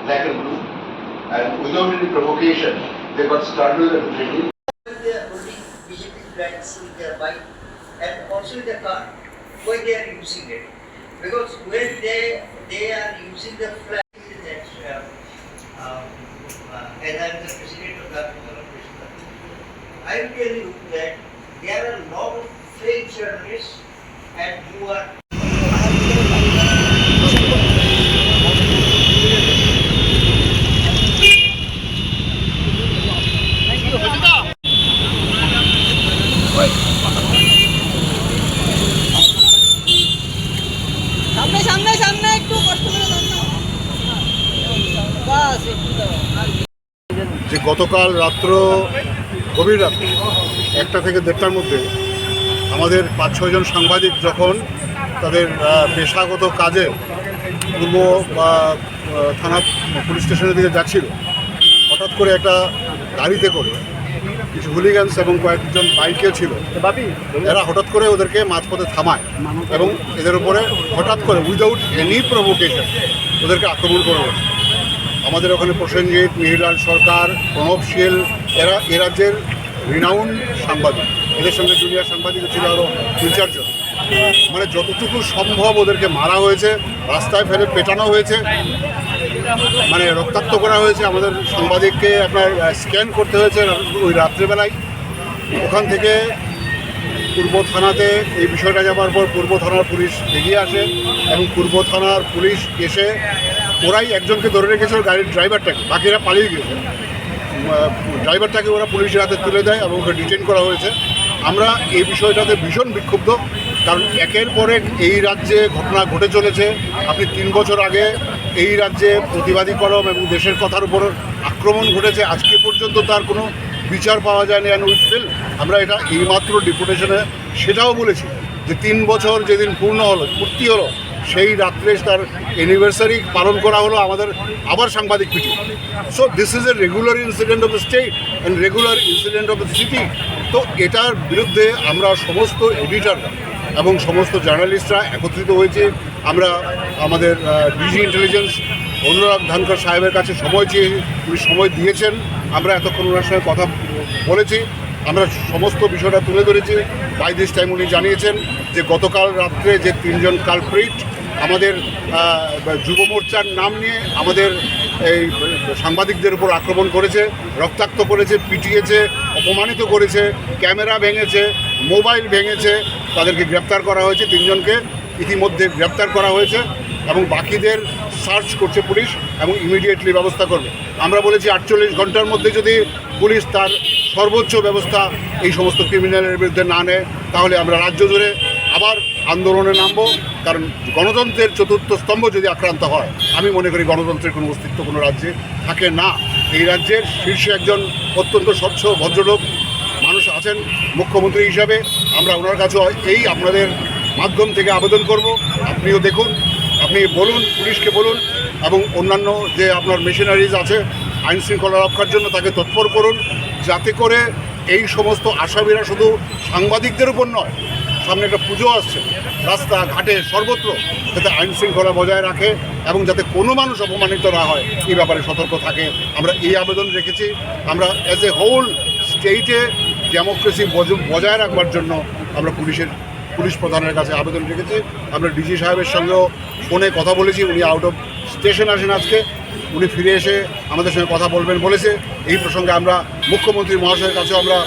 black and blue, and without any provocation, they got startled and threatened. They are holding BJP flags in their bike and also in their car. Why they are using it? Because when they are using the flag, that and I am the president of that organization, I will tell you that there are a lot of fake journalists and who are সামনে একটু কষ্ট করে যান না বাস একটু দাও। যে গতকাল রাত্র গভীর রাত 1টা থেকে 1:30টার মধ্যে আমাদের 5-6 জন সাংবাদিক যখন তাদের পেশাগত কাজে পূর্ব বা থানা পুলিশ স্টেশনের দিকে যাচ্ছিল, হঠাৎ করে একটা গাড়িতে করে কিছু হুলিগানস এবং কয়েকজন বাইকেও ছিল, এরা হঠাৎ করে ওদেরকে মাঝপথে থামায় এবং এদের উপরে হঠাৎ করে উইদাউট এনি প্রভোকেশন ওদেরকে আক্রমণ করে বসে। আমাদের ওখানে প্রসেনজিৎ, মিহিরলাল সরকার, প্রণব শীল, এরা এ রাজ্যের রিনাউন্ড সাংবাদিক, এদের সঙ্গে জুনিয়র সাংবাদিকও ছিল আরও 3-4 জন। মানে যতটুকু সম্ভব ওদেরকে মারা হয়েছে, রাস্তায় ফেলে পেটানো হয়েছে, মানে রক্তাক্ত করা হয়েছে। আমাদের সাংবাদিককে আপনার স্ক্যান করতে হয়েছে ওই রাত্রেবেলায়। ওখান থেকে পূর্ব থানাতে এই বিষয়টা যাওয়ার পর পূর্ব থানার পুলিশ এগিয়ে আসে এবং পূর্ব থানার পুলিশ এসে ওরাই একজনকে ধরে রেখেছিল, গাড়ির ড্রাইভারটাকে, বাকিরা পালিয়ে গিয়েছে। ড্রাইভারটাকে ওরা পুলিশের হাতে তুলে দেয় এবং ওকে ডিটেইন করা হয়েছে। আমরা এই বিষয়টাতে ভীষণ বিক্ষুব্ধ, কারণ একের পর এক এই রাজ্যে ঘটনা ঘটে চলেছে। আপনি 3 বছর আগে এই রাজ্যে প্রতিবাদী কলম এবং দেশের কথার উপর আক্রমণ ঘটেছে, আজকে পর্যন্ত তার কোনো বিচার পাওয়া যায়নি। অ্যান্ড উইথ ফিল আমরা এটা এইমাত্র ডেপুটেশনে সেটাও বলেছি যে 3 বছর যেদিন পূর্তি হলো সেই রাত্রে তার অ্যানিভার্সারি পালন করা হলো, আমাদের আবার সাংবাদিক পিটি। So this is a regular incident of the state and regular incident of the city. তো এটার বিরুদ্ধে আমরা সমস্ত এডিটররা এবং সমস্ত জার্নালিস্টরা একত্রিত হয়েছে। আমরা আমাদের ডিজি ইন্টেলিজেন্স অনুরাগ ধানকর সাহেবের কাছে সময় চেয়ে উনি সময় দিয়েছেন, আমরা এতক্ষণ ওনার সঙ্গে কথা বলেছি, আমরা সমস্ত বিষয়টা তুলে ধরেছি। বাই দিস টাইম উনি জানিয়েছেন যে গতকাল রাত্রে যে 3 জন কালপ্রিট আমাদের যুব মোর্চার নাম নিয়ে আমাদের এই সাংবাদিকদের উপর আক্রমণ করেছে, রক্তাক্ত করেছে, পিটিয়েছে, অপমানিত করেছে, ক্যামেরা ভেঙেছে, মোবাইল ভেঙেছে, তাদেরকে গ্রেপ্তার করা হয়েছে। 3 জনকে ইতিমধ্যে গ্রেপ্তার করা হয়েছে এবং বাকিদের সার্চ করছে পুলিশ এবং ইমিডিয়েটলি ব্যবস্থা করবে। আমরা বলেছি 48 ঘন্টার মধ্যে যদি পুলিশ তার সর্বোচ্চ ব্যবস্থা এই সমস্ত ক্রিমিনালের বিরুদ্ধে না নেয়, তাহলে আমরা রাজ্য জুড়ে আবার আন্দোলনে নামব। কারণ গণতন্ত্রের 4র্থ স্তম্ভ যদি আক্রান্ত হয়, আমি মনে করি গণতন্ত্রের কোনো অস্তিত্ব কোনো রাজ্যে থাকে না। এই রাজ্যের শীর্ষে একজন অত্যন্ত স্বচ্ছ ভদ্রলোক মানুষ আছেন মুখ্যমন্ত্রী হিসাবে। আমরা ওনার কাছে এই আপনাদের মাধ্যম থেকে আবেদন করব, আপনিও দেখুন, আপনি বলুন, পুলিশকে বলুন এবং অন্যান্য যে আপনার মেশিনারিজ আছে আইন শৃঙ্খলা রক্ষার জন্য তাকে তৎপর করুন, যাতে করে এই সমস্ত আসামিরা শুধু সাংবাদিকদের উপর নয়, সামনে একটা পুজো আসছে, রাস্তাঘাটে সর্বত্র যাতে আইন শৃঙ্খলা বজায় রাখে এবং যাতে কোনো মানুষ অপমানিত না হয় এই ব্যাপারে সতর্ক থাকে। আমরা এই আবেদন রেখেছি। আমরা অ্যাজ এ হোল স্টেটে ডেমোক্রেসি বজায় রাখবার জন্য আমরা পুলিশ প্রধানের কাছে আবেদন রেখেছি। আমরা ডিজি সাহেবের সঙ্গেও ফোনে কথা বলেছি, উনি আউট অফ স্টেশন আসেন আজকে, উনি ফিরে এসে আমাদের সঙ্গে কথা বলবেন বলেছে। এই প্রসঙ্গে আমরা মুখ্যমন্ত্রী মহাশয়ের কাছেও আমরা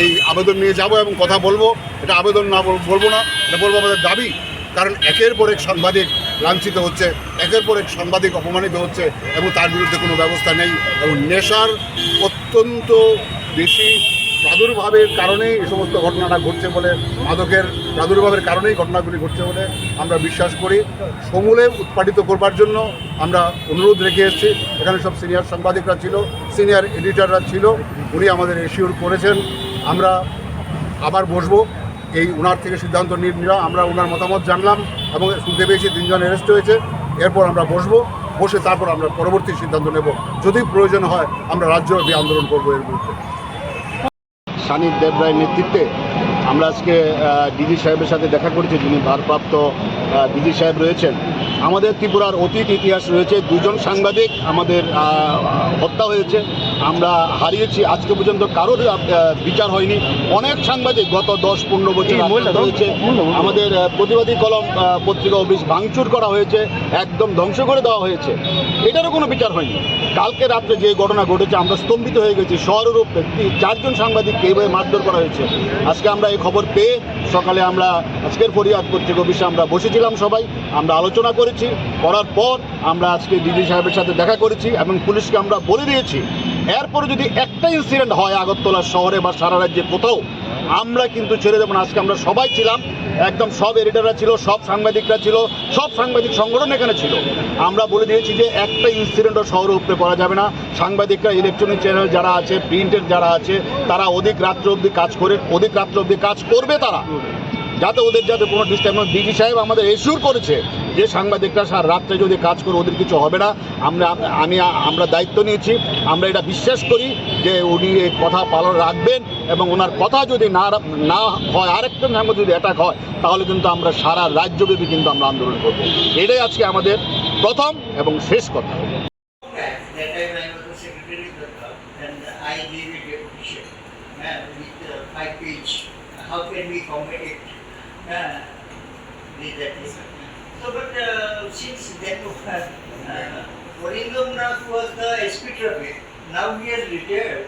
এই আবেদন নিয়ে যাব এবং কথা বলবো। এটা আবেদন না বলবো না, এটা বলবো আমাদের দাবি। কারণ একের পর এক সাংবাদিক লাঞ্ছিত হচ্ছে, একের পর এক সাংবাদিক অপমানিত হচ্ছে এবং তার বিরুদ্ধে কোনো ব্যবস্থা নেই। এবং নেশার অত্যন্ত বেশি প্রাদুর্ভাবের কারণেই এই সমস্ত ঘটনাটা ঘটছে বলে, মাদকের প্রাদুর্ভাবের কারণেই ঘটনাগুলি ঘটছে বলে আমরা বিশ্বাস করি। সমূলে উৎপাদিত করবার জন্য আমরা অনুরোধ রেখে এসেছি। এখানে সব সিনিয়র সাংবাদিকরা ছিল, সিনিয়র এডিটররা ছিল, উনি আমাদের এশিওর করেছেন। আমরা আবার বসবো, এই ওনার থেকে সিদ্ধান্ত নিলাম, আমরা ওনার মতামত জানলাম এবং শুনতে পেয়েছি 3 জন অ্যারেস্ট হয়েছে। এরপর আমরা বসে তারপর আমরা পরবর্তী সিদ্ধান্ত নেব। যদি প্রয়োজন হয় আমরা রাজ্যব্যাপী আন্দোলন করবো এর বিরুদ্ধে। সানির দেব রায়ের নেতৃত্বে আমরা আজকে ডিজি সাহেবের সাথে দেখা করেছি, যিনি ভারপ্রাপ্ত ডিজি সাহেব রয়েছেন। আমাদের ত্রিপুরার অতীত ইতিহাস রয়েছে, দুজন সাংবাদিক আমাদের হত্যা হয়েছে, আমরা হারিয়েছি, আজকে পর্যন্ত কারোর বিচার হয়নি। অনেক সাংবাদিক গত 10-15 বছর আক্রান্ত হয়েছে। আমাদের প্রতিবাদী কলম পত্রিকা অফিস ভাঙচুর করা হয়েছে, একদম ধ্বংস করে দেওয়া হয়েছে, এটারও কোনো বিচার হয়নি। কালকে রাত্রে যে ঘটনা ঘটেছে আমরা স্তম্ভিত হয়ে গেছি। শহরের ব্যক্তি 4 জন সাংবাদিককে এইভাবে মারধর করা হয়েছে। আজকে আমরা এই খবর পেয়ে সকালে আমরা আজকের ফরিয়াদ পত্রিকা অফিসে আমরা বসেছিলাম, সবাই আমরা আলোচনা করেছি। করার পর আমরা আজকে ডিজি সাহেবের সাথে দেখা করেছি এবং পুলিশকে আমরা বলে দিয়েছি এরপরে যদি একটা ইনসিডেন্ট হয় আগরতলা শহরে বা সারা রাজ্যে কোথাও, আমরা কিন্তু ছেড়ে দেবো না। আজকে আমরা সবাই ছিলাম, একদম সব এডিটররা ছিল, সব সাংবাদিকরা ছিল, সব সাংবাদিক সংগঠন এখানে ছিল। আমরা বলে দিয়েছি যে একটা ইনসিডেন্টও শহরের উপরে করা যাবে না। সাংবাদিকরা, ইলেকট্রনিক চ্যানেল যারা আছে, প্রিন্টের যারা আছে, তারা অধিক রাত্র অবধি কাজ করে, অধিক রাত্র অবধি কাজ করবে তারা, যাতে ওদের যাতে কোনো ডিস্টার্ব। ডিজি সাহেব আমাদের এশিওর করেছে যে সাংবাদিকরা সারা রাত্রে যদি কাজ করে ওদের কিছু হবে না। আমরা দায়িত্ব নিয়েছি, আমরা এটা বিশ্বাস করি যে উনি এই কথা পালন রাখবেন এবং ওনার কথা যদি না হয়, আরেকটা সাংবাদিক যদি অ্যাটাক হয়, তাহলে কিন্তু আমরা সারা রাজ্যব্যাপী কিন্তু আমরা আন্দোলন করব। এটাই আজকে আমাদের প্রথম এবং শেষ কথা। That time I was the secretary of the club and I gave a deputation with 5 page. How can we combat it? With that is. So, but since that Orindam Nath was the SP traffic, now he has retired.